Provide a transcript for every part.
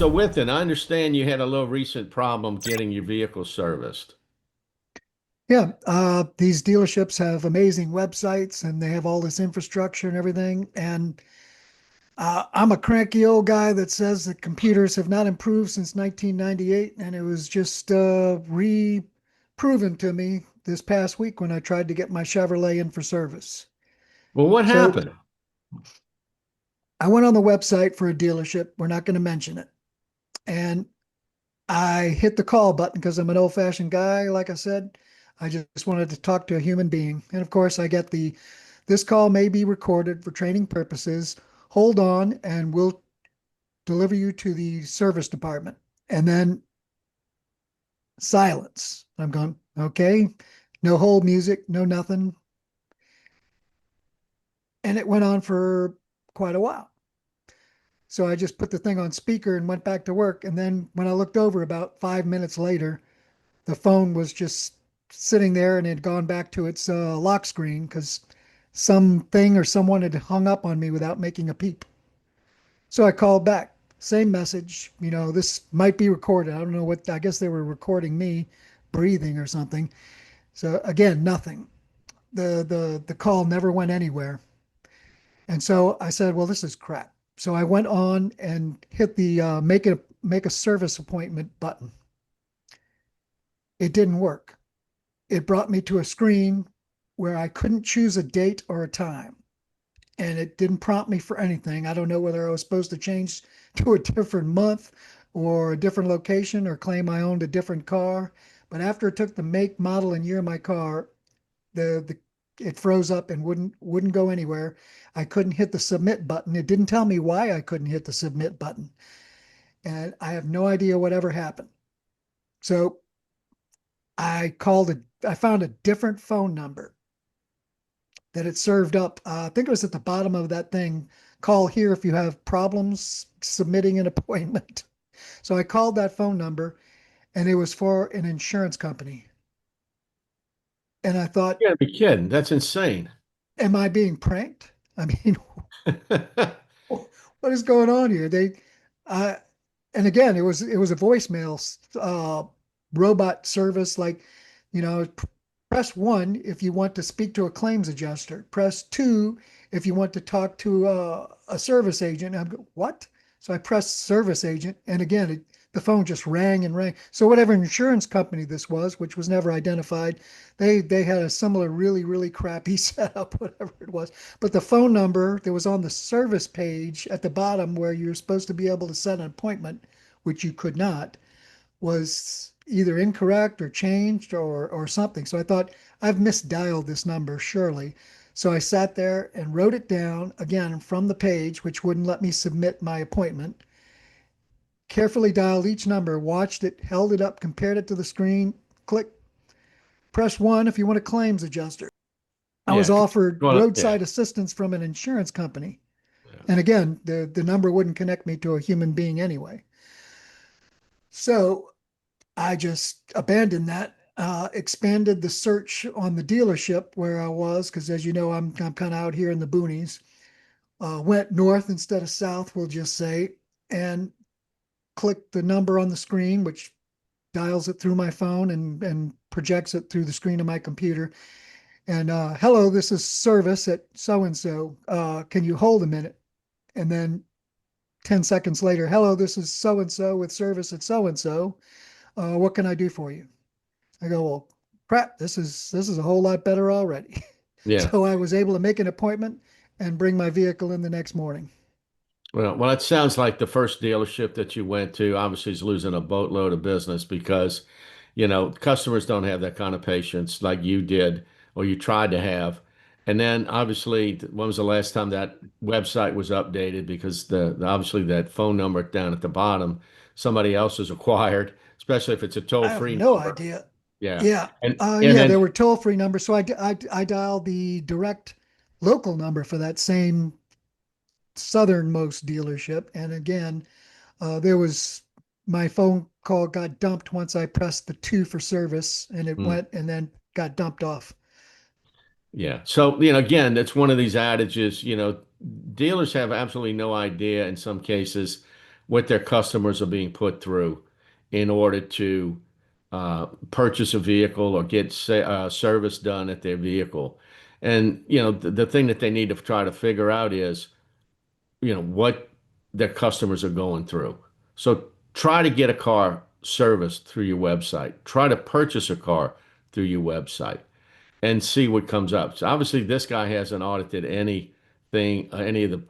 So with it, I understand you had a little recent problem getting your vehicle serviced. Yeah, these dealerships have amazing websites and they have all this infrastructure and everything. And I'm a cranky old guy that says that computers have not improved since 1998. And it was just re-proven to me this past week when I tried to get my Chevrolet in for service. Well, what So happened? I went on the website for a dealership. We're not going to mention it. And I hit the call button because I'm an old fashioned guy. Like I said, I just wanted to talk to a human being. And of course, I get this call may be recorded for training purposes. Hold on and we'll deliver you to the service department. And then silence. I'm going, okay, no hold music, no nothing. And it went on for quite a while. So I just put the thing on speaker and went back to work. And then when I looked over about 5 minutes later, the phone was just sitting there and it had gone back to its lock screen because something or someone had hung up on me without making a peep. So I called back, same message. This might be recorded. I don't know what, I guess they were recording me breathing or something. So again, nothing. The call never went anywhere. And so I said, well, this is crap. So I went on and hit the make a service appointment button. It didn't work. It brought me to a screen where I couldn't choose a date or a time. And it didn't prompt me for anything. I don't know whether I was supposed to change to a different month or a different location or claim I owned a different car. But after it took the make, model, and year of my car, the it froze up and wouldn't go anywhere. I couldn't hit the submit button. It didn't tell me why I couldn't hit the submit button. And I have no idea whatever happened. So I found a different phone number that it served up. I think it was at the bottom of that thing. Call here if you have problems submitting an appointment. So I called that phone number and it was for an insurance company. And I thought, You gotta be kidding. That's insane. am I being pranked? I mean, what is going on here? Uh, and again, it was a voicemail robot service. Like, press one if you want to speak to a claims adjuster. Press two if you want to talk to a service agent. I'm go, what? So I pressed service agent, and again, the phone just rang and rang. So whatever insurance company this was, which was never identified, they had a similar really crappy setup, whatever it was. But the phone number that was on the service page at the bottom where you're supposed to be able to set an appointment, which you could not, was either incorrect or changed or something. So I thought, I've misdialed this number, surely. So I sat there and wrote it down again from the page, which wouldn't let me submit my appointment. Carefully dialed each number, watched it, held it up, compared it to the screen, click, press one if you want a claims adjuster. I was Yeah. offered Well, yeah. roadside assistance from an insurance company. And again, the number wouldn't connect me to a human being anyway. So I just abandoned that, expanded the search on the dealership where I was, because as you know, I'm kind of out here in the boonies. Went north instead of south, we'll just say, and clicked the number on the screen, which dials it through my phone and projects it through the screen of my computer. And hello, this is service at so and so. Can you hold a minute? And then 10 seconds later, hello, this is so and so with service at so and so. What can I do for you? I go, well, crap, this is a whole lot better already. Yeah. So I was able to make an appointment and bring my vehicle in the next morning. Well, it sounds like the first dealership that you went to obviously is losing a boatload of business because, customers don't have that kind of patience like you did or you tried to have. And then obviously, when was the last time that website was updated? Because obviously that phone number down at the bottom, somebody else has acquired, especially if it's a I have toll-free no number. idea. Yeah. Yeah. And Yeah, then there were toll-free numbers. So I dialed the direct local number for that same southernmost dealership. And again, there was my phone call got dumped once I pressed the two for service and it hmm. went and then got dumped off. Yeah. So, again, that's one of these adages, dealers have absolutely no idea in some cases what their customers are being put through in order to purchase a vehicle or get service done at their vehicle. And, the thing that they need to try to figure out is, what their customers are going through. So try to get a car serviced through your website. Try to purchase a car through your website and see what comes up. So obviously, this guy hasn't audited any of the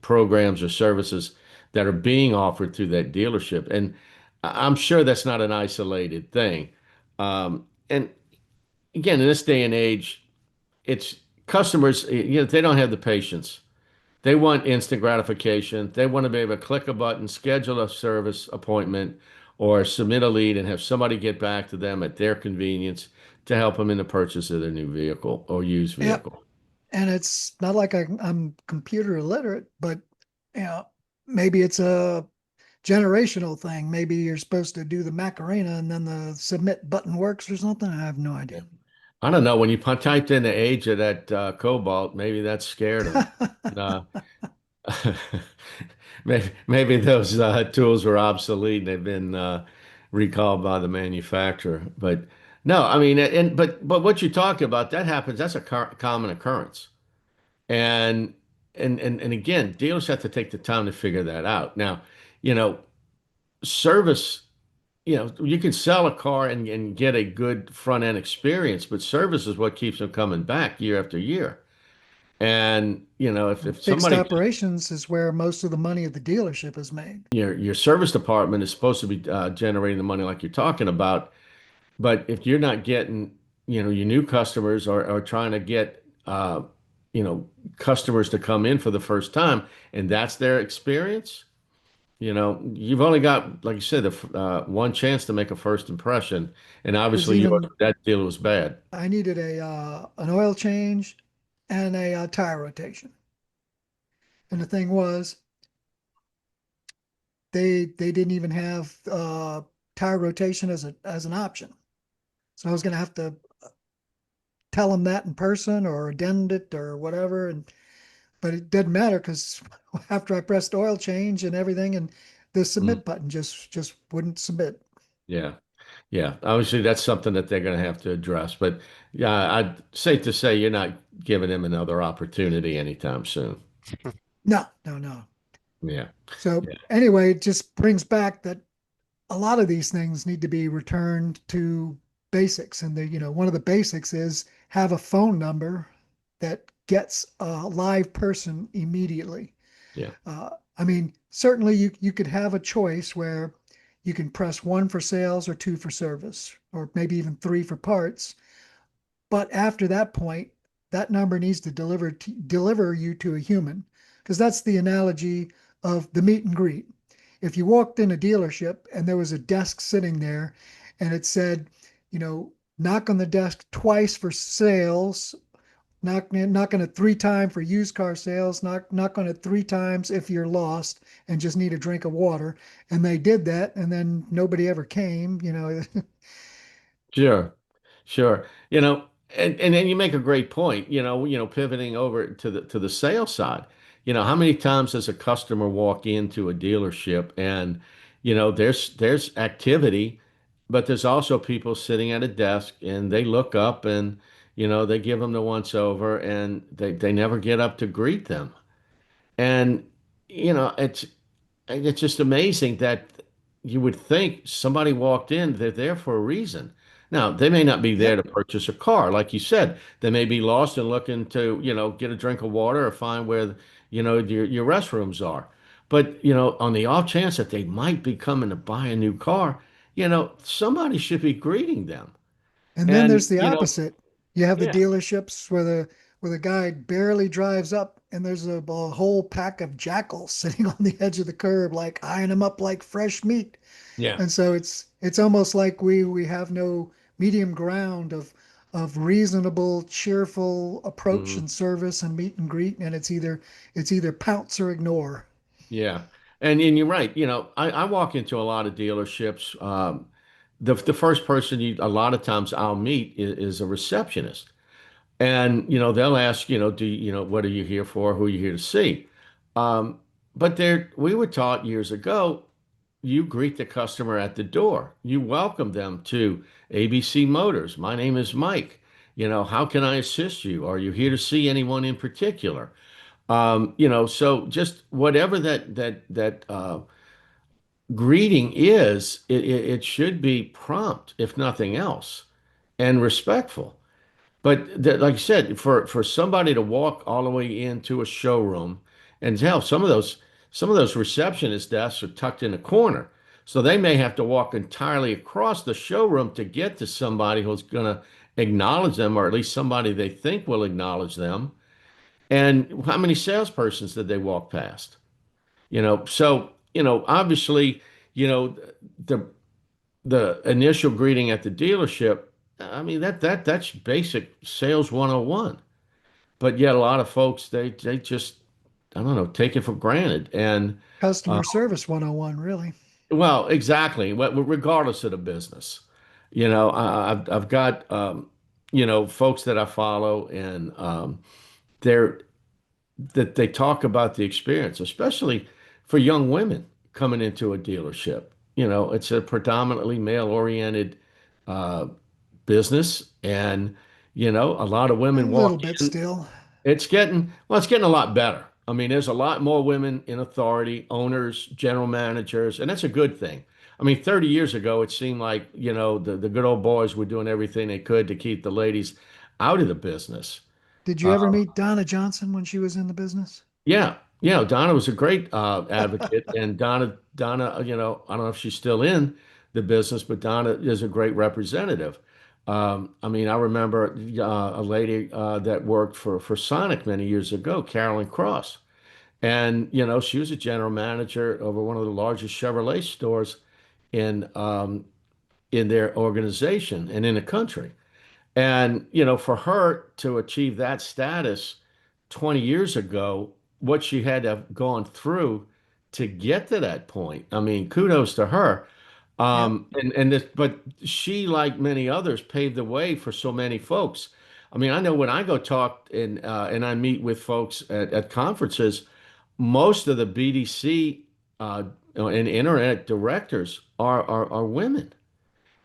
programs or services that are being offered through that dealership. And I'm sure that's not an isolated thing. And again, in this day and age, it's customers, they don't have the patience. They want instant gratification. They want to be able to click a button, schedule a service appointment, or submit a lead and have somebody get back to them at their convenience to help them in the purchase of their new vehicle or used Yep. vehicle. And it's not like I'm computer illiterate, but you know, maybe it's a generational thing. Maybe you're supposed to do the Macarena and then the submit button works or something. I have no Yeah. idea. I don't know. When you typed in the age of that Cobalt, maybe that scared them. Uh, maybe those tools were obsolete and they've been recalled by the manufacturer. But no, I mean, but what you talked about, that happens. That's a common occurrence. And and again, dealers have to take the time to figure that out. Now, you know, service, you can sell a car and get a good front end experience, but service is what keeps them coming back year after year. And, if Fixed somebody, operations is where most of the money at the dealership is made. your service department is supposed to be generating the money like you're talking about, but if you're not getting, your new customers or trying to get, you know, customers to come in for the first time, and that's their experience. You've only got, like you said, one chance to make a first impression, and Because obviously even that deal was bad. I needed a an oil change and a tire rotation. And the thing was, they didn't even have tire rotation as an option. So I was going to have to tell them that in person or addend it or whatever. And but it didn't matter because after I pressed oil change and everything, and the Mm, submit button just wouldn't submit. yeah, yeah. Obviously, that's something that they're going to have to address. But yeah, I'd safe to say you're not giving them another opportunity anytime soon. No, no, no. Yeah, So yeah, anyway, it just brings back that a lot of these things need to be returned to basics. And one of the basics is have a phone number that gets a live person immediately. yeah. I mean, certainly you could have a choice where you can press one for sales or two for service, or maybe even three for parts. But after that point, that number needs to deliver you to a human, because that's the analogy of the meet and greet. If you walked in a dealership and there was a desk sitting there and it said, knock on the desk twice for sales, knock on it 3 times for used car sales, knock on it 3 times if you're lost and just need a drink of water. And they did that, and then nobody ever came. Sure, sure. And then you make a great point. Pivoting over to the sales side. How many times does a customer walk into a dealership and there's activity, but there's also people sitting at a desk and they look up and they give them the once over and they never get up to greet them. And it's just amazing that you would think somebody walked in, they're there for a reason. Now, they may not be there Yep. to purchase a car. Like you said, they may be lost and looking to, get a drink of water or find where, your restrooms are. But, on the off chance that they might be coming to buy a new car, somebody should be greeting them. And then And, there's the opposite. You have the yeah, dealerships where the guy barely drives up and there's a whole pack of jackals sitting on the edge of the curb, like eyeing them up like fresh meat. yeah. And so it's almost like we have no medium ground of reasonable, cheerful approach Mhm. and service and meet and greet, and it's either pounce or ignore. Yeah. And you're right. I walk into a lot of dealerships. The first person a lot of times I'll meet is a receptionist. And, they'll ask, what are you here for? Who are you here to see? but there, we were taught years ago, you greet the customer at the door. You welcome them to ABC Motors. My name is Mike. How can I assist you? Are you here to see anyone in particular? So just whatever that greeting is, it should be prompt, if nothing else, and respectful. But like I said, for somebody to walk all the way into a showroom, and hell, some of those receptionist desks are tucked in a corner, so they may have to walk entirely across the showroom to get to somebody who's going to acknowledge them, or at least somebody they think will acknowledge them. And how many salespersons did they walk past? So obviously, you know, the the initial greeting at the dealership, I mean that's basic sales 101. But yet a lot of folks they just, I don't know, take it for granted. And uh, Customer service 101, really. well, exactly. Regardless of the business, I've got folks that I follow, and they're that they talk about the experience, especially for young women coming into a dealership. It's a predominantly male-oriented uh, business, and a lot of A women walk little bit in. still. It's getting a lot better. I mean, there's a lot more women in authority, owners, general managers, and that's a good thing. I mean, 30 years ago, it seemed like, the good old boys were doing everything they could to keep the ladies out of the business. Did you Uh, ever meet Donna Johnson when she was in the business? Yeah, Donna was a great advocate, and Donna, I don't know if she's still in the business, but Donna is a great representative. I mean, I remember a lady that worked for Sonic many years ago, Carolyn Cross, and she was a general manager over one of the largest Chevrolet stores in their organization and in the country. And, for her to achieve that status 20 years ago, what she had to have gone through to get to that point, I mean, kudos to her. Yep. But she, like many others, paved the way for so many folks. I mean, I know when I go talk and I meet with folks at conferences, most of the BDC and internet directors are women.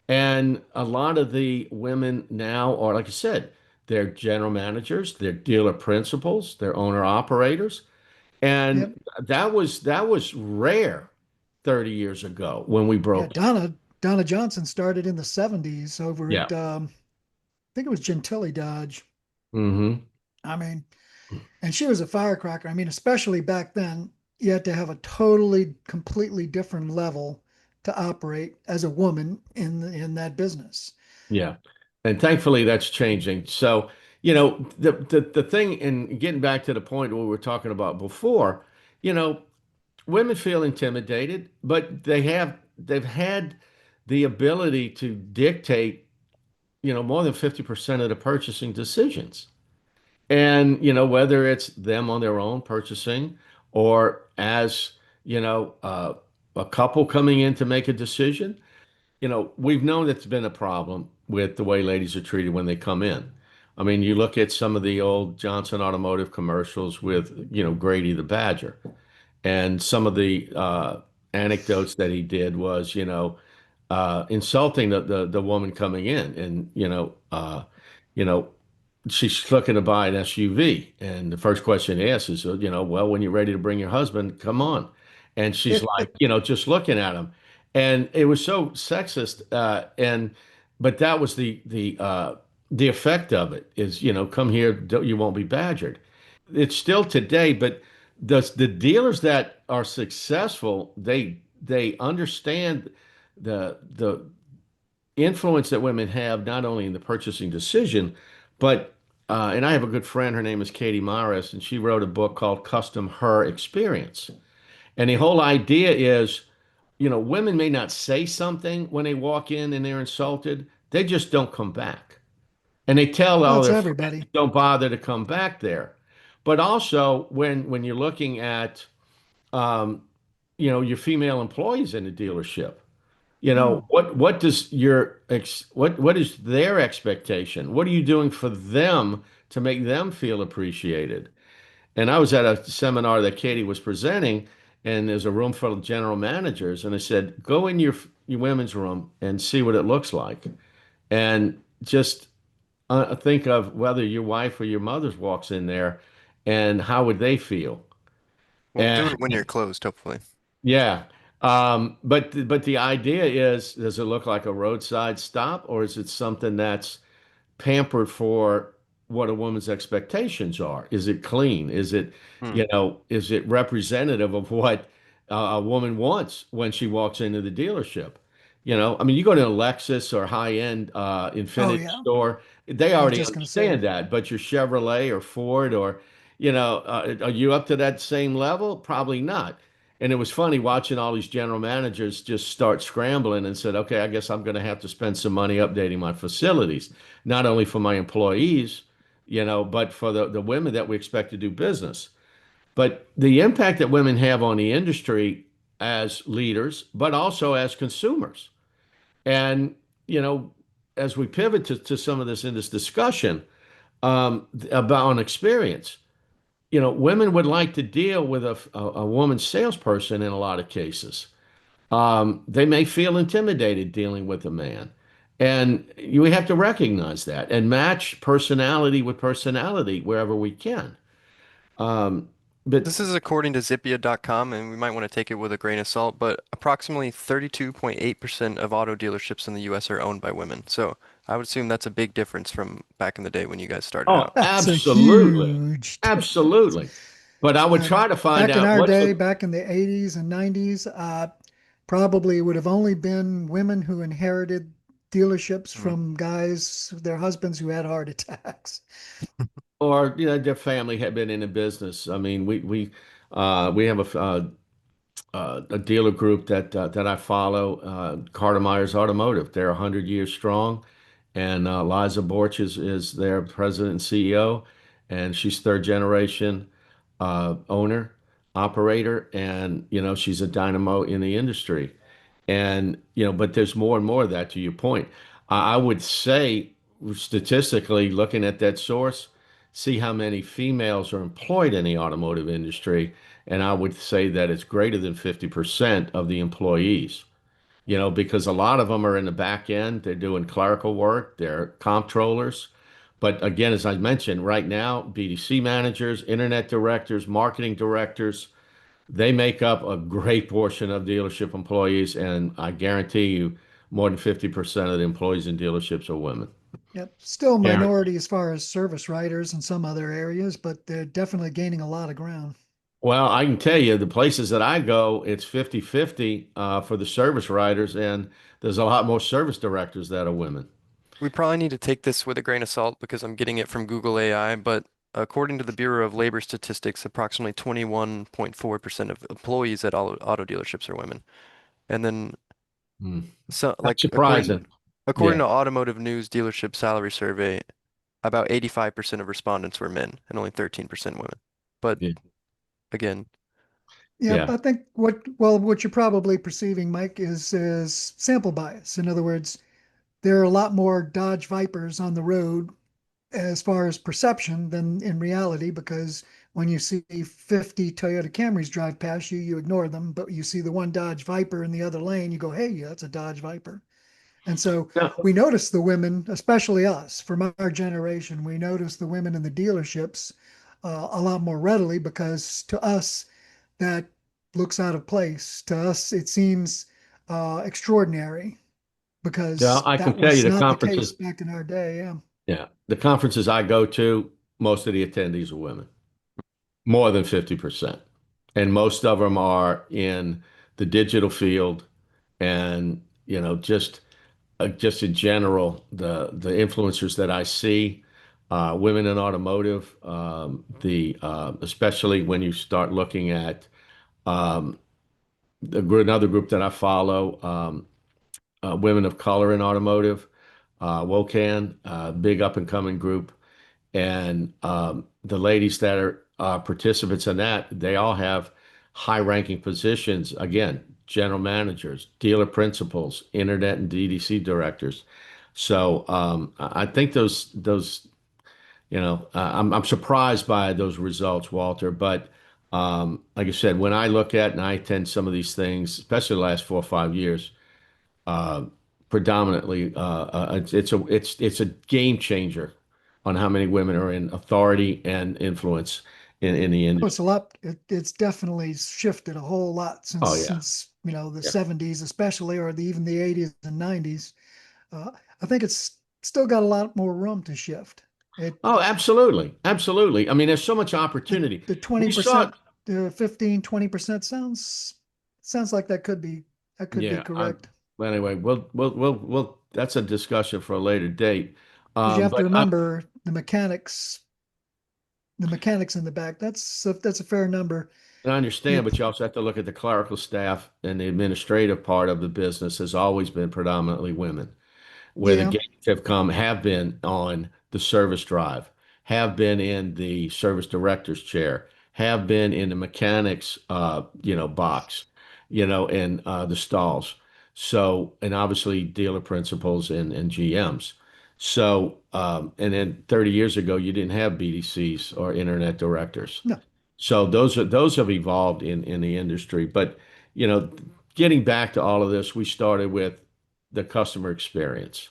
And a lot of the women now are, like I said, they're general managers, they're dealer principals, they're owner operators. Yep. And that was rare 30 years ago when we Yeah. broke. Donna Johnson started in the 70s over Yeah. at, I think it was Gentili Dodge. Hmm. I mean, and she was a firecracker. I mean, especially back then, you had to have a totally, completely different level to operate as a woman in that business. Yeah. And thankfully that's changing. So, the thing, and getting back to the point we were talking about before, you know, women feel intimidated, but they've had the ability to dictate, more than 50% of the purchasing decisions. And, whether it's them on their own purchasing, or as, a couple coming in to make a decision, we've known that's been a problem with the way ladies are treated when they come in. I mean, you look at some of the old Johnson Automotive commercials with, Grady the Badger, and some of the anecdotes that he did was, insulting the woman coming in, and you know, she's looking to buy an SUV, and the first question he asks is, well, when you're ready to bring your husband, come on. And she's like, just looking at him, and it was so sexist. But that was the effect of it is, come here, you won't be badgered. It's still today, but the dealers that are successful, they understand the influence that women have not only in the purchasing decision, but and I have a good friend, her name is Katie Morris, and she wrote a book called Custom Her Experience. And the whole idea is, women may not say something when they walk in and they're insulted, they just don't come back. And they tell Well, all that's their friends everybody. don't bother to come back there. But also when you're looking at um, your female employees in the dealership, Hmm. what does what is their expectation? What are you doing for them to make them feel appreciated? And I was at a seminar that Katie was presenting, and there's a room full of general managers, and I said, go in your women's room and see what it looks like, and just think of whether your wife or your mother's walks in there, and how would they feel? Well, And do it when you're closed, hopefully. yeah, but the idea is, does it look like a roadside stop, or is it something that's pampered for what a woman's expectations are? Is it clean? Is it, Hmm. is it representative of what a woman wants when she walks into the dealership? I mean, you go to a Lexus or high-end Oh Infiniti yeah, store, they I was already just going to say. understand that. But your Chevrolet or Ford or, are you up to that same level? Probably not. And it was funny watching all these general managers just start scrambling and said, okay, I guess I'm going to have to spend some money updating my facilities, not only for my employees, but for the women that we expect to do business. But the impact that women have on the industry as leaders, but also as consumers. And, you know, as we pivot to some of this in this discussion about an experience, women would like to deal with a woman salesperson in a lot of cases. They may feel intimidated dealing with a man. And you have to recognize that and match personality with personality wherever we can. Um, but This is according to Zippia.com, and we might want to take it with a grain of salt, but approximately 32.8% of auto dealerships in the US are owned by women. So I would assume that's a big difference from back in the day when you guys started oh, out. That's a absolutely. huge difference. Absolutely. But I would Uh, try to find Back in out our what's day, the, back in the 80s and 90s, probably would have only been women who inherited dealerships Hmm. from guys, their husbands who had heart attacks. or, their family had been in the business. I mean, we have a dealer group that I follow, Carter Myers Automotive. They're 100 years strong, and Liza Borch is their president and CEO, and she's third generation owner, operator, and she's a dynamo in the industry. And but there's more and more of that. To your point, I would say statistically, looking at that source, see how many females are employed in the automotive industry, and I would say that it's greater than 50% of the employees. Because a lot of them are in the back end. They're doing clerical work, they're comptrollers. But again, as I mentioned, right now, BDC managers, internet directors, marketing directors, they make up a great portion of dealership employees. And I guarantee you, more than 50% of the employees in dealerships are women. Yep. Still Guaranteed. minority as far as service writers in some other areas, but they're definitely gaining a lot of ground. Well, I can tell you the places that I go, it's 50-50 for the service writers, and there's a lot more service directors that are women. We probably need to take this with a grain of salt because I'm getting it from Google AI, but according to the Bureau of Labor Statistics, approximately 21.4% of employees at all auto dealerships are women. And then Hmm. so Not like according surprising. according Yeah. to Automotive News dealership salary survey, about 85% of respondents were men and only 13% women. But Yeah. Yep. again, Yeah, Yeah. I think what you're probably perceiving, Mike, is sample bias. In other words, there are a lot more Dodge Vipers on the road as far as perception than in reality, because when you see 50 Toyota Camrys drive past you, you ignore them, but you see the one Dodge Viper in the other lane, you go, hey, yeah, that's a Dodge Viper. And so No, we notice the women, especially us from our generation, we notice the women in the dealerships a lot more readily, because to us, that looks out of place. To us, it seems extraordinary, yeah, because I can that tell you was the not the conferences. case back in our day. Yeah. Yeah, the conferences I go to, most of the attendees are women, more than 50%. And most of them are in the digital field, and just in general, the influencers that I see, women in automotive, the especially when you start looking at um, another group that I follow, women of color in automotive, WOCAN, big up and coming group, and the ladies that are participants in that, they all have high-ranking positions. Again, general managers, dealer principals, internet and DDC directors. So I think I'm surprised by those results, Walter. But Like I said, when I look at and I attend some of these things, especially the last 4 or 5 years, uh, predominantly, it's a game changer on how many women are in authority and influence in the Oh, it's a industry. lot. It's definitely shifted a whole lot since Oh yeah, since the yeah. 70s, especially, or even the 80s and 90s. Uh, I think it's still got a lot more room to shift. It Oh, absolutely, absolutely. I mean, there's so much the opportunity. the We saw it. 20%, 15, 20% sounds like that could be Yeah. correct. Well, anyway, we'll. That's a discussion for a later date. Because you have to But remember the mechanics in the back. That's a fair number. I You, understand, but you also have to look at the clerical staff and the administrative part of the business has always been predominantly women. Where the yeah, gains have been on the service drive, have been in the service director's chair, have been in the mechanics, box, and the stalls. So, and obviously dealer principals and GMs. So, and then 30 years ago, you didn't have BDCs or internet directors. no, So those have evolved in the industry. But, you know, getting back to all of this, we started with the customer experience.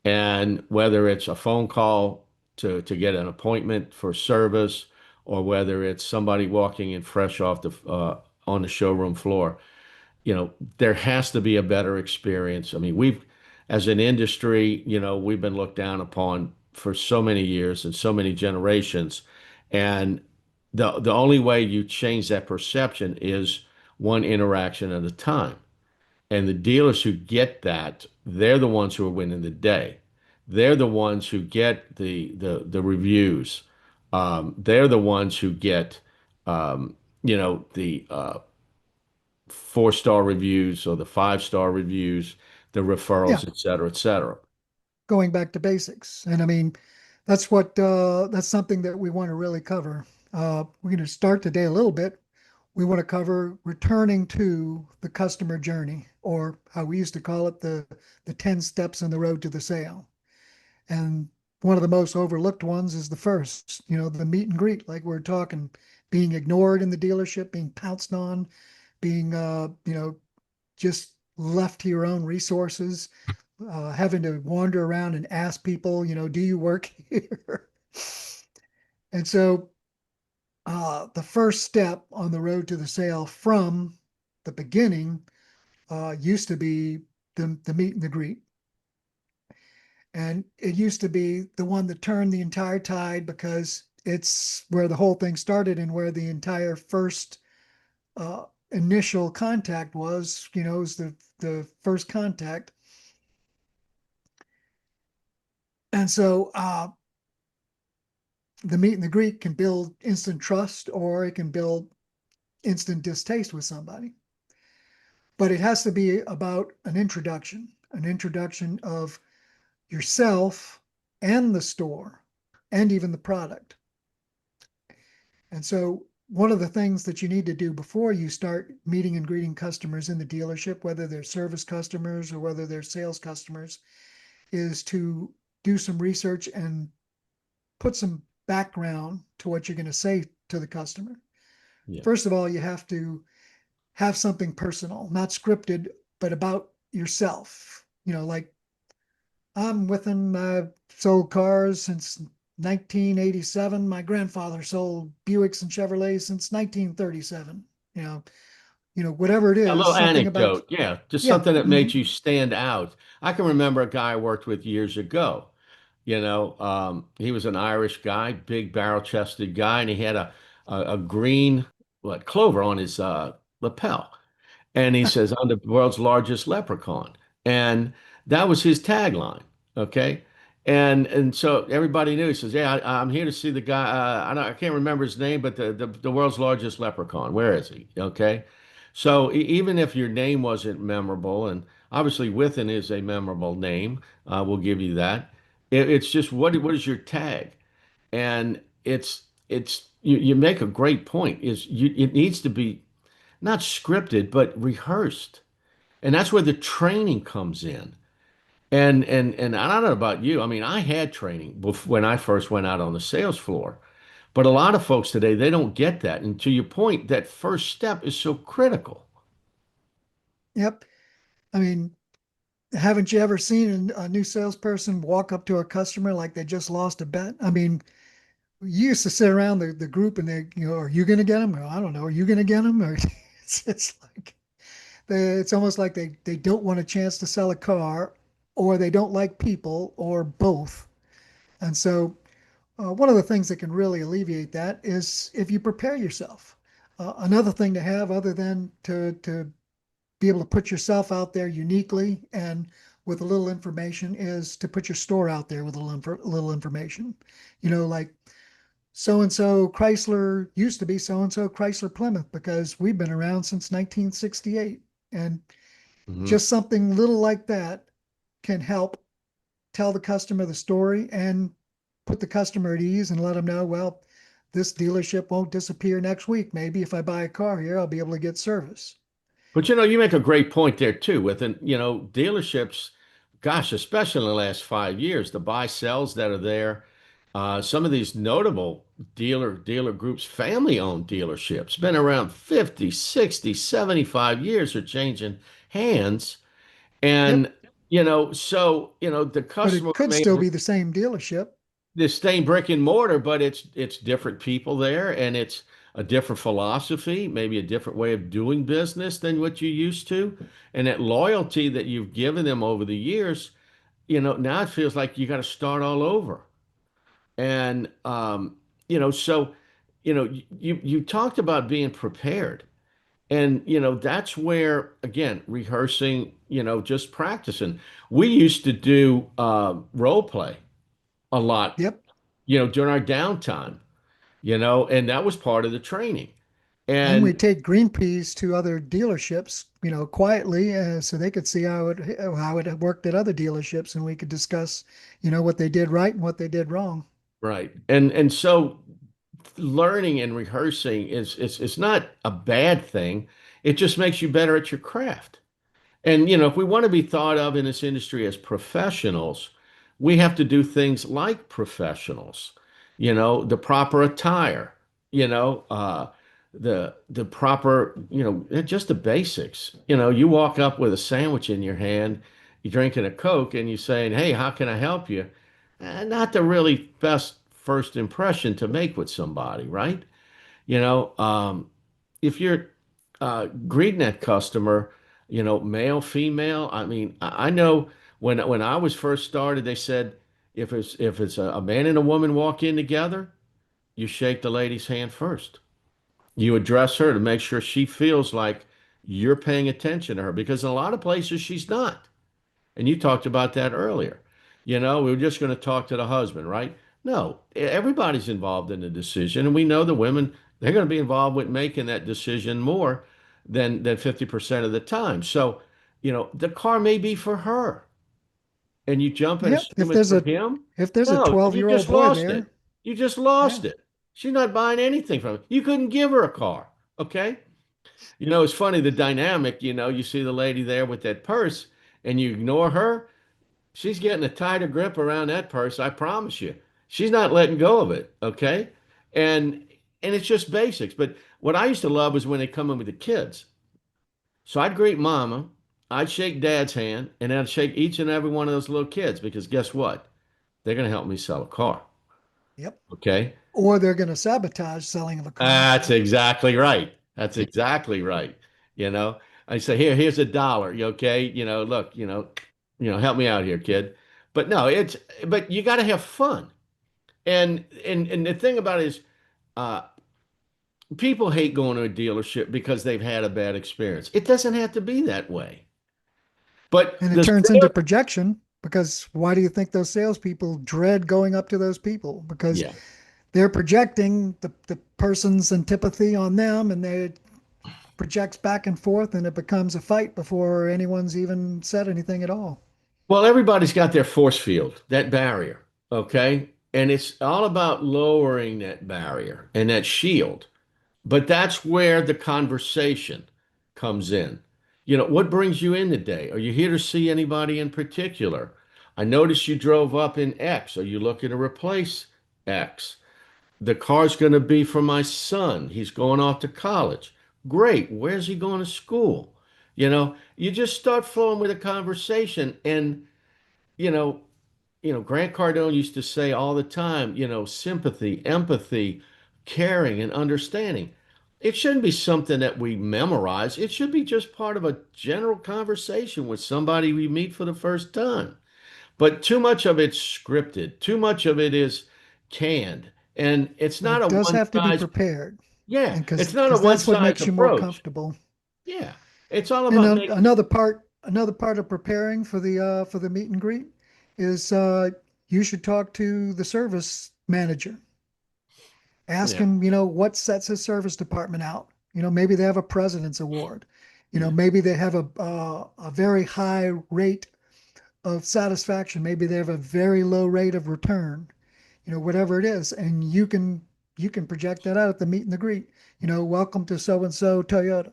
And whether it's a phone call to get an appointment for service, or whether it's somebody walking in fresh off the on the showroom floor, there has to be a better experience. I mean, as an industry, we've been looked down upon for so many years and so many generations, and the only way you change that perception is one interaction at a time. And the dealers who get that, they're the ones who are winning the day. They're the ones who get the reviews. They're the ones who get the 4-star reviews or the 5-star reviews, the yeah. referrals, et cetera, et cetera. Going back to basics, and I mean, that's something that we want to really cover. We're going to start today a little bit. We want to cover returning to the customer journey, or how we used to call it, the 10 steps on the road to the sale. And one of the most overlooked ones is the first, the meet and greet, like we're talking, being ignored in the dealership, being pounced on, being, just left to your own resources, having to wander around and ask people, do you work here? And so the first step on the road to the sale from the beginning used to be the meet and the greet. And it used to be the one that turned the entire tide, because it's where the whole thing started and where the entire first initial contact was the first contact. And so the meet and the greet can build instant trust, or it can build instant distaste with somebody. But it has to be about an introduction of yourself and the store and even the product. And so one of the things that you need to do before you start meeting and greeting customers in the dealership, whether they're service customers or whether they're sales customers, is to do some research and put some background to what you're going to say to the customer. Yeah. First of all, you have to have something personal, not scripted, but about yourself. Like, I'm with him. I've sold cars since 1987. My grandfather sold Buicks and Chevrolets since 1937. Whatever it A is, little something about, anecdote, yeah, just yeah. something that made Mhm. you stand out. I can remember a guy I worked with years ago. He was an Irish guy, big barrel-chested guy, and he had a green clover on his lapel. And he says, "I'm the world's largest leprechaun." And that was his tagline. Okay. And so everybody knew. He says, "Yeah, I'm here to see the guy. I can't remember his name, but the world's largest leprechaun. Where is he?" Okay. So even if your name wasn't memorable, and obviously Within is a memorable name, we'll give you that. It's just what is your tag? And you make a great point. It needs to be not scripted, but rehearsed. And that's where the training comes in. And I don't know about you. I mean, I had training when I first went out on the sales floor, But a lot of folks today, they don't get that. And to your point, that first step is so critical. Yep. I mean, haven't you ever seen a new salesperson walk up to a customer like they just lost a bet? I mean, you used to sit around the group and are you going to get them? Or I don't know, are you going to get them? Or it's like it's almost like they don't want a chance to sell a car, or they don't like people, or both. And so, one of the things that can really alleviate that is if you prepare yourself. Another thing to have, other than to be able to put yourself out there uniquely and with a little information, is to put your store out there with little information. Like so and so Chrysler used to be so and so Chrysler Plymouth because we've been around since 1968. And Mhm. just something little like that can help tell the customer the story and put the customer at ease and let them know, well, this dealership won't disappear next week. Maybe if I buy a car here, I'll be able to get service. But you make a great point there too. Dealerships, gosh, especially in the last 5 years, the buy sells that are there. Some of these notable dealer groups, family-owned dealerships, been around 50, 60, 75 years, are changing hands. Yep. And, the But customer it could may still have be the same dealership. the same brick and mortar, but it's different people there, and it's a different philosophy, maybe a different way of doing business than what you used to. And that loyalty that you've given them over the years, now it feels like you got to start all over. And so you talked about being prepared. And that's where, again, rehearsing, just practicing. We used to do role play a lot, Yep. during our downtime, and that was part of the training. And we And take green peas to other dealerships, quietly, so they could see how it had worked at other dealerships, and we could discuss, what they did right and what they did wrong. right. And so learning and rehearsing is not a bad thing. It just makes you better at your craft. And, if we want to be thought of in this industry as professionals, we have to do things like professionals, the proper attire, you know, uh, the proper, just the basics. You walk up with a sandwich in your hand, you're drinking a Coke, and you're saying, "Hey, how can I help you?" Not the really best first impression to make with somebody, right? You know, um, if you're greeting that customer, male, female. I mean, I know when I was first started, they said if it's a man and a woman walk in together, you shake the lady's hand first. You address her to make sure she feels like you're paying attention to her because in a lot of places she's not. And you talked about that earlier. We were just going to talk to the husband, right? No, everybody's involved in the decision, and we know the women, they're going to be involved with making that decision more than 50% of the time. So, the car may be for her, and you jump and Yep. assume it's for him. If there's a No, you 12-year-old just boy lost there, it. You just lost yeah. it. She's not buying anything from it. You couldn't give her a car. Okay. It's funny the dynamic, you see the lady there with that purse and you ignore her. She's getting a tighter grip around that purse, I promise you. She's not letting go of it, okay? And it's just basics. But what I used to love was when they come in with the kids. So I'd greet mama, I'd shake dad's hand, and I'd shake each and every one of those little kids because guess what? They're going to help me sell a car, Yep. okay? Or they're going to sabotage selling of a car. That's exactly right. That's exactly right. You know, I say, here's $1. You okay? Look, help me out here, kid. But no, but you got to have fun. And the thing about it is, uh, people hate going to a dealership because they've had a bad experience. It doesn't have to be that way. But And it the turns into sale, projection, because why do you think those salespeople dread going up to those people? Because yeah. they're projecting the person's antipathy on them, and they projects back and forth, and it becomes a fight before anyone's even said anything at all. Well, everybody's got their force field, that barrier, okay? And it's all about lowering that barrier and that shield. But that's where the conversation comes in. What brings you in today? Are you here to see anybody in particular? I noticed you drove up in X. Are you looking to replace X? the car's going to be for my son. He's going off to college. Great. Where's he going to school? You just start flowing with a conversation. And, you know, Grant Cardone used to say all the time, sympathy, empathy, caring, and understanding. It shouldn't be something that we memorize. It should be just part of a general conversation with somebody we meet for the first time. But too much of it's scripted. Too much of it is canned. And it's But not it a does one have to be size, prepared, yeah, and it's not a because one that's what size makes you more approach. comfortable. Yeah. It's all And about making, another part of preparing for the meet and greet is you should talk to the service manager. Ask yeah, him, what sets his service department out. Maybe they have a president's award. yeah. Maybe they have a very high rate of satisfaction. Maybe they have a very low rate of return. Whatever it is, and you can project that out at the meet and the greet. Welcome to so and so Toyota.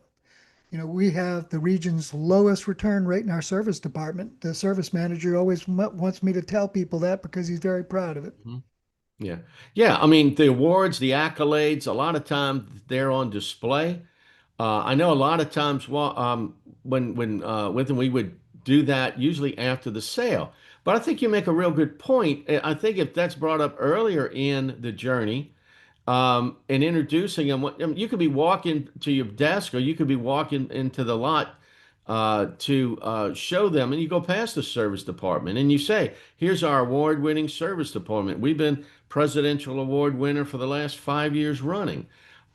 We have the region's lowest return rate in our service department. The service manager always wants me to tell people that because he's very proud of it. Mhm. Yeah. Yeah. I mean, the awards, the accolades, a lot of times they're on display. I know a lot of times when with them we would do that usually after the sale. But I think you make a real good point. I think if that's brought up earlier in the journey, and introducing them, I mean, you could be walking to your desk or you could be walking into the lot to show them, and you go past the service department and you say, "Here's our award-winning service department. We've been presidential award winner for the last 5 years running."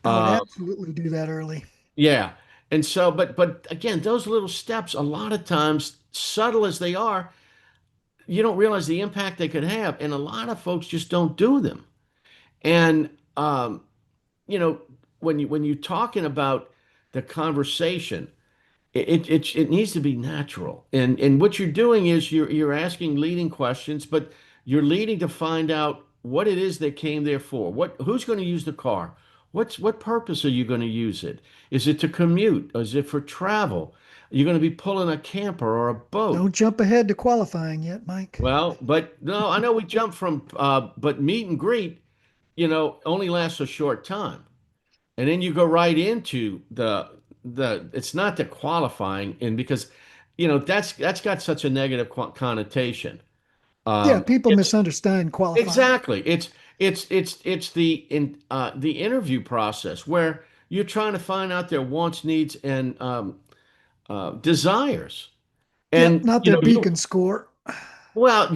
I would Uh, absolutely do that early. yeah. And so, but again, those little steps, a lot of times, subtle as they are, you don't realize the impact they could have. And a lot of folks just don't do them. And you know, when you're talking about the conversation, it needs to be natural. And what you're doing is you're asking leading questions, but you're leading to find out what it is they came there for. Who's going to use the car? What purpose are you going to use it? Is it to commute? Or is it for travel? Are you going to be pulling a camper or a boat? Don't jump ahead to qualifying yet, Mike. Well, but no, I know we jumped from but meet and greet, only lasts a short time. And then you go right into the it's not the qualifying, and because that's got such a negative connotation. Yeah, people It's misunderstand qualifying. exactly it's the interview process where you're trying to find out their wants, needs, and desires. Yep, And not their beacon score. well,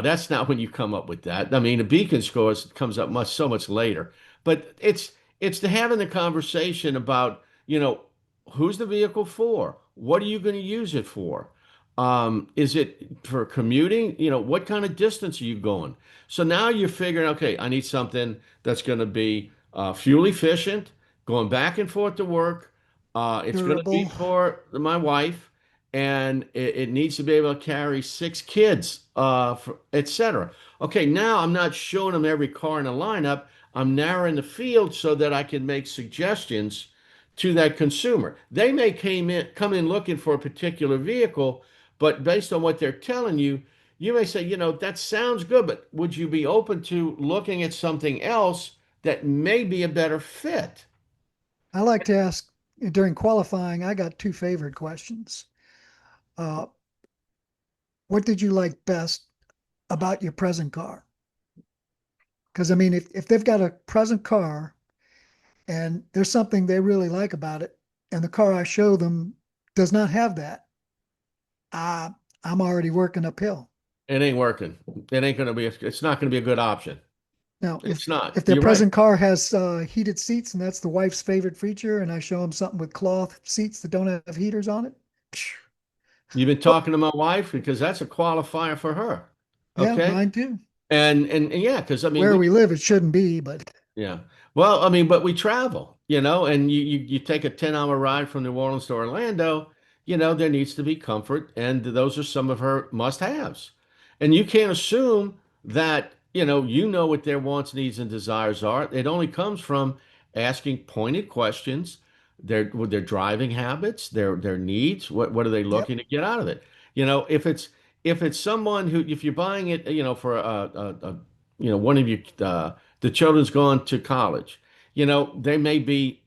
that's not when you come up with that. I mean, the beacon scores comes up so much later. But it's to having the conversation about, who's the vehicle for? What are you going to use it for? Is it for commuting? What kind of distance are you going? So now you're figuring, okay, I need something that's going to be fuel efficient, going back and forth to work. It's going to be Durable. for my wife, and it needs to be able to carry 6 kids, etc. Okay, now I'm not showing them every car in the lineup. I'm narrowing the field so that I can make suggestions to that consumer. They may come in looking for a particular vehicle, but based on what they're telling you, you may say, that sounds good, but would you be open to looking at something else that may be a better fit? I like to ask during qualifying, I got two favorite questions. Uh, what did you like best about your present car? Because I mean, if they've got a present car and there's something they really like about it, and the car I show them does not have that, I, I'm already working uphill. It ain't working. It's not going to be a good option. Now, It's not. if their You're right. present car has heated seats and that's the wife's favorite feature, and I show them something with cloth seats that don't have heaters on it, You've been oh, talking to my wife because that's a qualifier for her. yeah, Okay. mine too. And yeah, because I mean, Where we live, it shouldn't be, but yeah. Well, I mean, but we travel, and you take a 10-hour ride from New Orleans to Orlando, there needs to be comfort, and those are some of her must-haves. And you can't assume that, you know what their wants, needs, and desires are. It only comes from asking pointed questions, their driving habits, their needs, what are they yep. looking to get out of it? If it's someone who, if you're buying it, for one of your The children's gone to college. There may be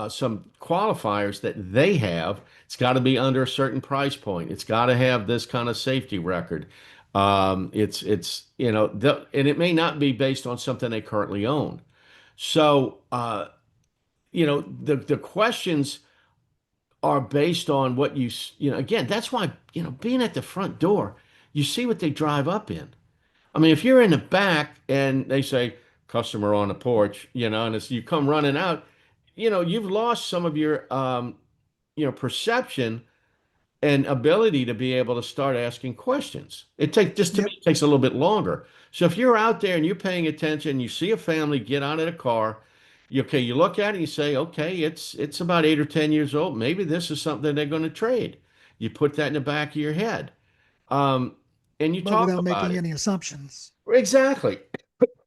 some qualifiers that they have. It's got to be under a certain price point. It's got to have this kind of safety record. And it may not be based on something they currently own. So, the questions are based on what again, that's why, being at the front door, you see what they drive up in. I mean, if you're in the back and they say customer on the porch, and you come running out, you've lost some of your, perception and ability to be able to start asking questions. Just to me, Yep. it takes a little bit longer. So if you're out there and you're paying attention, you see a family get out of the car, you look at it and you say, okay, it's about 8 or 10 years old. Maybe this is something they're going to trade. You put that in the back of your head, um, and you But talk without about making it. any assumptions. Exactly.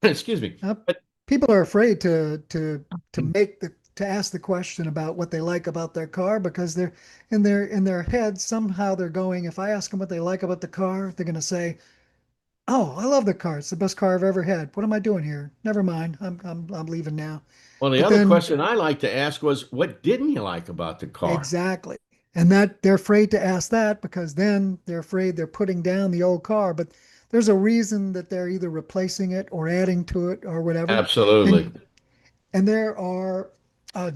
Excuse me. Uh, But People are afraid to ask the question about what they like about their car because they're in their head somehow they're going, if I ask them what they like about the car, they're going to say, "Oh, I love the car. It's the best car I've ever had. What am I doing here? Never mind. I'm leaving now." well, the But other then question I like to ask was, what didn't you like about the car? exactly. And that they're afraid to ask that because then they're afraid they're putting down the old car. But there's a reason that they're either replacing it or adding to it or whatever. Absolutely. And And there are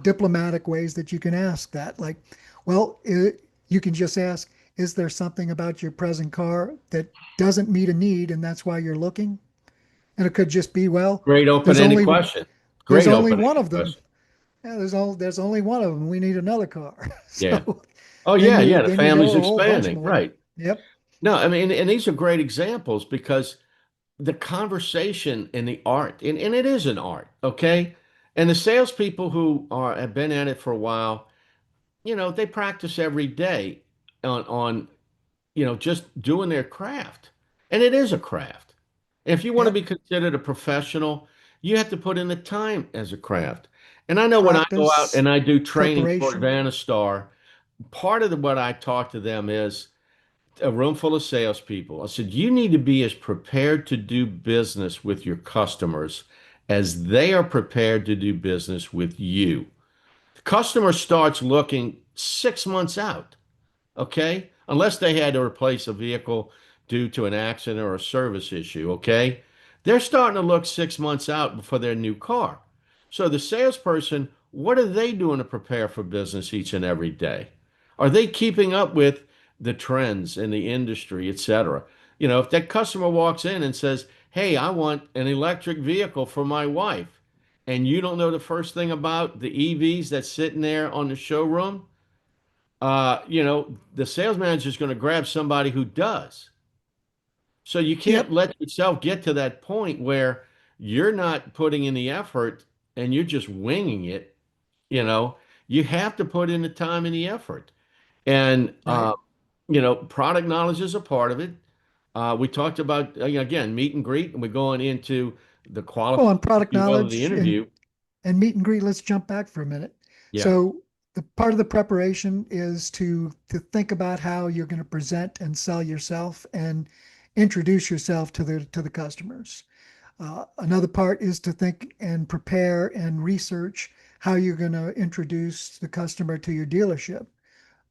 diplomatic ways that you can ask that. Like, well, you can just ask, is there something about your present car that doesn't meet a need and that's why you're looking? And it could just be, well, Great there's open-ended only question. there's Great only one open-ended of them. question. Yeah, there's only one of them. We need another car. Yeah. So Oh then yeah, you yeah. The then you go family's a whole bunch expanding. more. Right. Yep. No, I mean, and these are great examples because the conversation and the art, and it is an art, okay? And the salespeople who have been at it for a while, they practice every day on just doing their craft. And it is a craft. If you want to be Yep. considered a professional, you have to put in the time as a craft. And I know when I go out Practice, and I do trainings for preparation. Advanta-STAR, part of what I talk to them is a room full of salespeople. I said, you need to be as prepared to do business with your customers as they are prepared to do business with you. The customer starts looking 6 months out. Okay? Unless they had to replace a vehicle due to an accident or a service issue, okay? They're starting to look 6 months out for their new car. So the salesperson, what are they doing to prepare for business each and every day? Are they keeping up with the trends in the industry, et cetera? If that customer walks in and says, "Hey, I want an electric vehicle for my wife," and you don't know the first thing about the EVs that's sitting there on the showroom, the sales manager is going to grab somebody who does. So you can't Yep. let yourself get to that point where you're not putting in the effort and you're just winging it. You know, you have to put in the time and the effort. And, Right. product knowledge is a part of it. We talked about, again, meet and greet, and we're going into the Well, qualifying, on if product you will, of the knowledge interview. and meet and greet, let's jump back for a minute. Yeah. So the part of the preparation is to think about how you're going to present and sell yourself and introduce yourself to the customers. Another part is to think and prepare and research how you're going to introduce the customer to your dealership.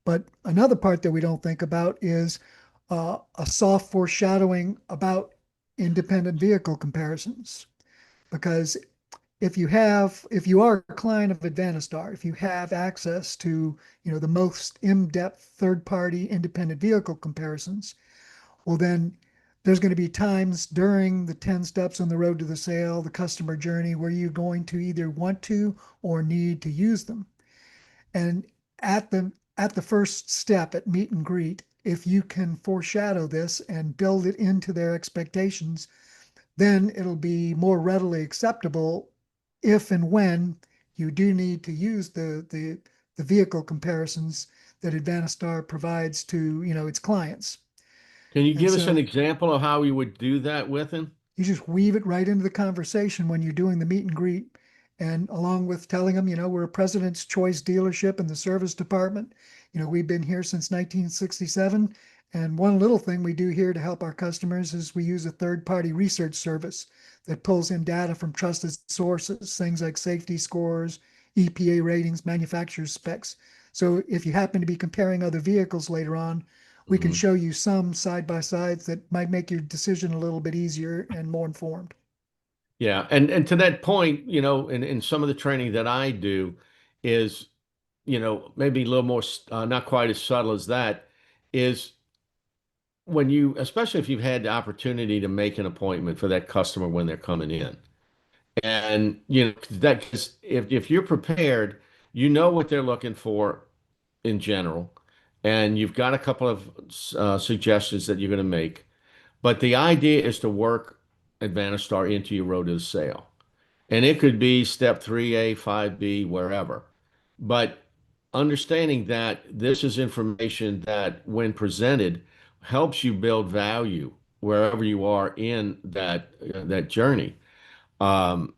But another part that we don't think about is a soft foreshadowing about independent vehicle comparisons. Because if you are a client of Advanta-STAR, if you have access to, the most in-depth third-party independent vehicle comparisons, well then there's going to be times during the 10 steps on the road to the sale, the customer journey, where you're going to either want to or need to use them. And at the first step at meet and greet, if you can foreshadow this and build it into their expectations, then it'll be more readily acceptable if and when you do need to use the vehicle comparisons that Advanta-STAR provides to its clients. Can you And give us an so example of how we would do that with him? you just weave it right into the conversation when you're doing the meet and greet. And along with telling them, we're a President's Choice dealership in the service department. We've been here since 1967, And one little thing we do here to help our customers is we use a third-party research service that pulls in data from trusted sources, things like safety scores, EPA ratings, manufacturer's specs. So if you happen to be comparing other vehicles later on, we can Mhm. show you some side by sides that might make your decision a little bit easier and more informed. Yeah, and to that point, in some of the training that I do is, maybe a little more, not quite as subtle as that, is when you, especially if you've had the opportunity to make an appointment for that customer when they're coming in. And, that 'cause if you're prepared, you know what they're looking for in general, and you've got a couple of suggestions that you're going to make. But the idea is to work Advanta-STAR into your road to the sale. And it could be step 3A, 5B, wherever. But understanding that this is information that, when presented, helps you build value wherever you are in that journey. Um,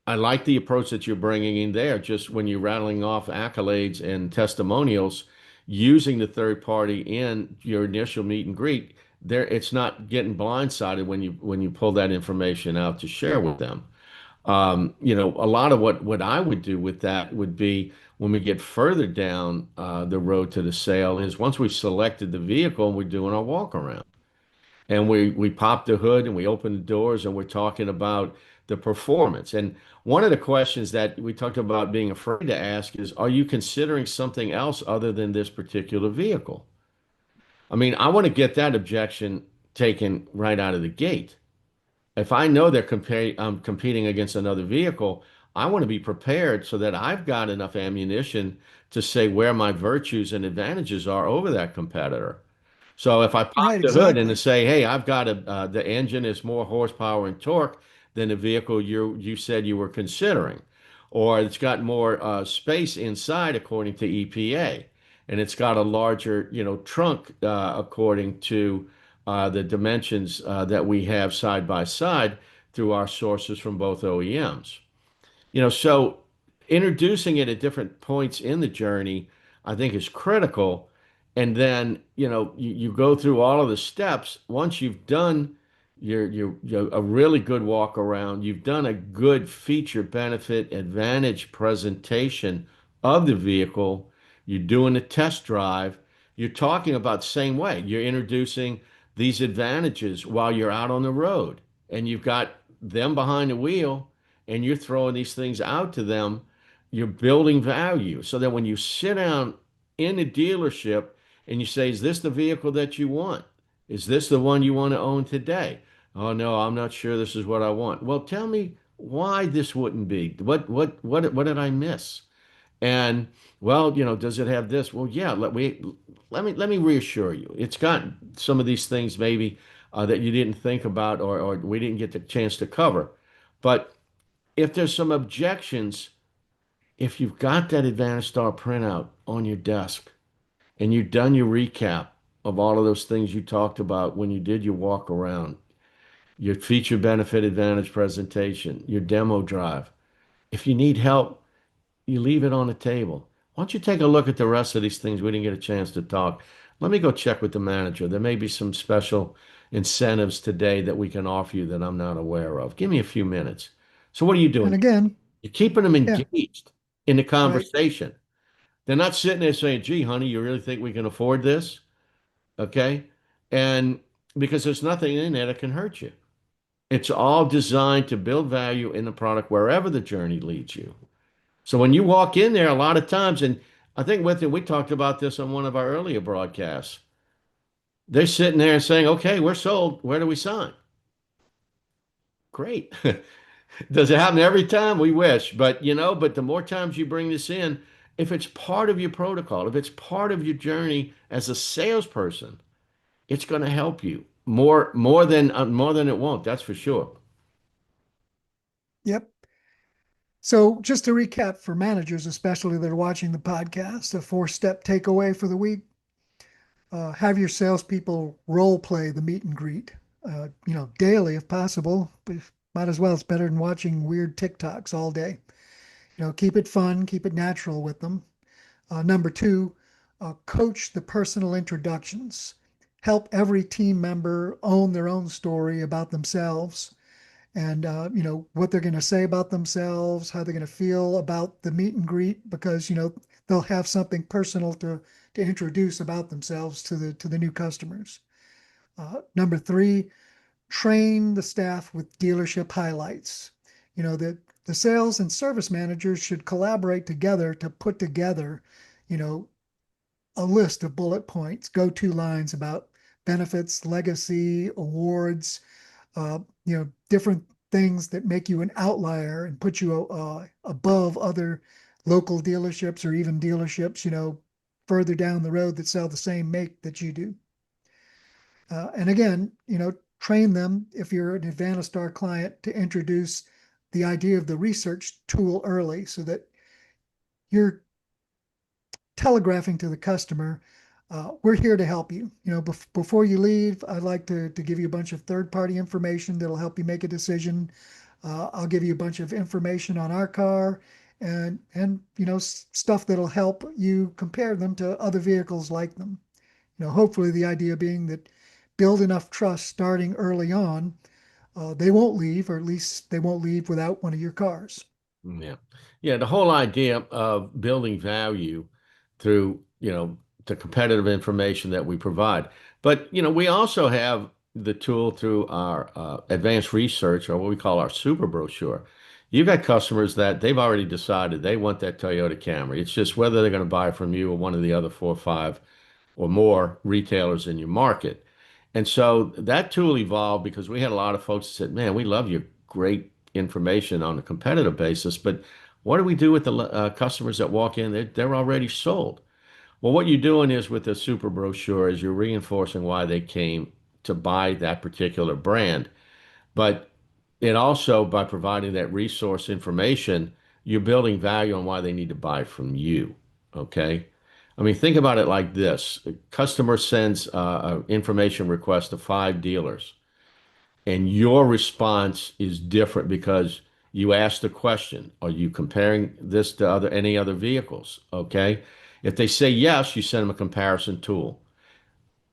I like the approach that you're bringing in there. Just when you're rattling off accolades and testimonials, using the third party in your initial meet and greet, there it's not getting blindsided when you pull that information out to share with them. A lot of what I would do with that would be when we get further down the road to the sale is once we've selected the vehicle and we're doing our walk around and we pop the hood and we open the doors and we're talking about the performance. And one of the questions that we talked about being afraid to ask is, are you considering something else other than this particular vehicle? I mean, I want to get that objection taken right out of the gate. If I know I'm competing against another vehicle, I want to be prepared so that I've got enough ammunition to say where my virtues and advantages are over that competitor. So if I pop Right, the hood and to exactly. say, hey, the engine is more horsepower and torque than the vehicle you said you were considering, or it's got more space inside according to EPA, and it's got a larger, trunk according to the dimensions that we have side by side through our sources from both OEMs. So introducing it at different points in the journey, I think is critical. And then, you go through all of the steps. Once you've done a really good walk around, you've done a good feature benefit advantage presentation of the vehicle, you're doing a test drive, you're talking about the same way. You're introducing these advantages while you're out on the road and you've got them behind the wheel and you're throwing these things out to them, you're building value so that when you sit down in the dealership and you say, is this the vehicle that you want? Is this the one you want to own today? Oh no, I'm not sure this is what I want. Well, tell me why this wouldn't be. What did I miss? And well, does it have this? Well, yeah, let me reassure you. It's got some of these things maybe that you didn't think about or we didn't get the chance to cover. But if there's some objections, if you've got that Advanta-STAR printout on your desk and you've done your recap of all of those things you talked about when you did your walk around, your feature benefit advantage presentation, your demo drive, if you need help, you leave it on the table. Why don't you take a look at the rest of these things? We didn't get a chance to talk. Let me go check with the manager. There may be some special incentives today that we can offer you that I'm not aware of. Give me a few minutes. So what are you And doing? again, You're keeping them yeah, engaged in the right. conversation. They're not sitting there saying, gee, honey, you really think we can afford this? Okay. And because there's nothing in there that can hurt you. It's all designed to build value in the product wherever the journey leads you. So when you walk in there, a lot of times, and I think with it, we talked about this on one of our earlier broadcasts. They're sitting there and saying, okay, we're sold. Where do we sign? Great. Does it happen every time? We wish, but the more times you bring this in, if it's part of your protocol, if it's part of your journey as a salesperson, it's going to help you more than it won't. That's for sure. Yep. So just to recap for managers, especially that are watching the podcast, a four-step takeaway for the week: have your salespeople role play the meet and greet, daily if possible. But might as well. It's better than watching weird TikToks all day. Keep it fun, keep it natural with them. Number two, coach the personal introductions. help every team member own their own story about themselves and what they're going to say about themselves, how they're going to feel about the meet and greet, because they'll have something personal to introduce about themselves to the new customers. Number three, train the staff with dealership highlights. The sales and service managers should collaborate together to put together, you know, a list of bullet points, go-to lines about benefits, legacy, awards, different things that make you an outlier and put you above other local dealerships or even dealerships, further down the road that sell the same make that you do. And again, train them if you're an Advanta-STAR client to introduce the idea of the research tool early so that you're telegraphing to the customer, we're here to help you. Before you leave, I'd like to give you a bunch of third-party information that'll help you make a decision. I'll give you a bunch of information on our car and stuff that'll help you compare them to other vehicles like them. Hopefully the idea being that build enough trust starting early on, they won't leave, or at least they won't leave without one of your cars. Yeah. Yeah, the whole idea of building value through, the competitive information that we provide. But, we also have the tool through our advanced research, or what we call our super brochure. You've got customers that they've already decided they want that Toyota Camry. It's just whether they're going to buy from you or one of the other 4 or 5 or more retailers in your market. And so that tool evolved because we had a lot of folks that said, man, we love your great information on a competitive basis, but what do we do with the customers that walk in? They're already sold. Well, what you're doing is with the super brochure is you're reinforcing why they came to buy that particular brand. But it also, by providing that resource information, you're building value on why they need to buy from you. Okay. I mean, think about it like this. A customer sends an information request to 5 dealers, and your response is different because you asked the question, are you comparing this to any other vehicles? Okay. If they say yes, you send them a comparison tool,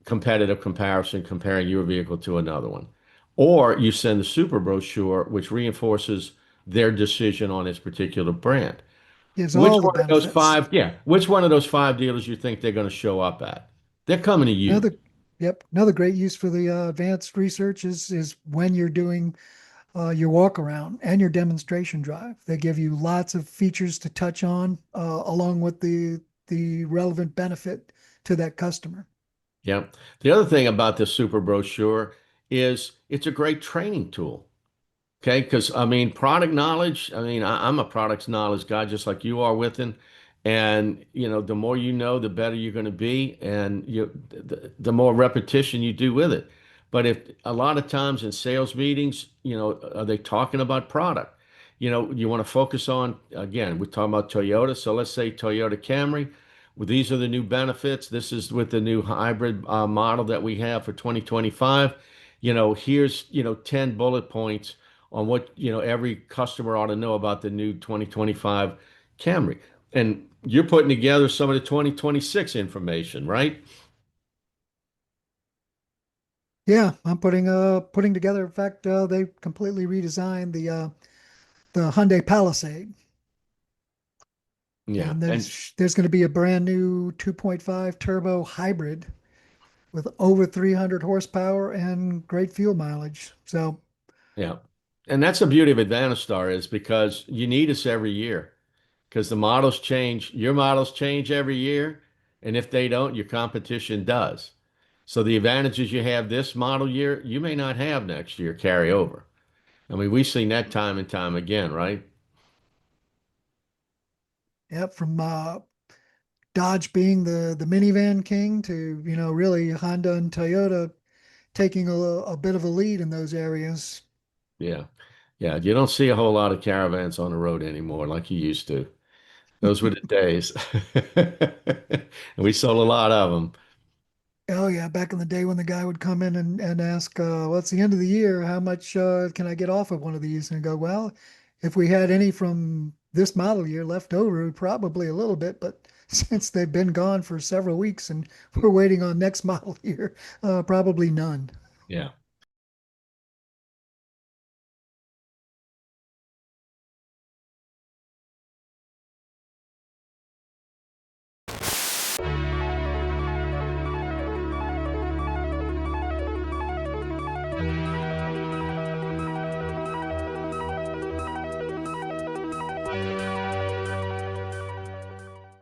competitive comparison, comparing your vehicle to another one. Or you send the super brochure, which reinforces their decision on its particular brand. Gives Which all the one of those benefits. five, yeah, which one of those 5 dealers you think they're going to show up at? They're coming to you. Another, yep, another great use for the advanced research is when you're doing your walk around and your demonstration drive. They give you lots of features to touch on, along with the relevant benefit to that customer. Yeah. The other thing about this super brochure is it's a great training tool. Okay, because I mean, product knowledge. I mean, I'm a products knowledge guy, just like you are, Within. And the more you know, the better you're going to be, and the more repetition you do with it. But if a lot of times in sales meetings, are they talking about product? You want to focus on, again, we're talking about Toyota. So let's say Toyota Camry. Well, these are the new benefits. This is with the new hybrid model that we have for 2025. Here's 10 bullet points on what every customer ought to know about the new 2025 Camry. And you're putting together some of the 2026 information, right? Yeah, I'm putting together. In fact, they completely redesigned the Hyundai Palisade, Yeah. and And there's going to be a brand new 2.5 turbo hybrid with over 300 horsepower and great fuel mileage. So, yeah. And that's the beauty of Advanta-STAR is because you need us every year because the models change. Your models change every year. And if they don't, your competition does. So the advantages you have this model year, you may not have next year carry over. I mean, we've seen that time and time again, right? yeah, from Dodge being the minivan king to really Honda and Toyota taking a bit of a lead in those areas. Yeah. Yeah. You don't see a whole lot of caravans on the road anymore like you used to. Those were the days. And we sold a lot of them. Oh yeah, back in the day when the guy would come in and ask, "Well, it's the end of the year. How much can I get off of one of these?" And I go, "Well, if we had any from this model year left over, probably a little bit, but since they've been gone for several weeks and we're waiting on next model year, probably none. Yeah.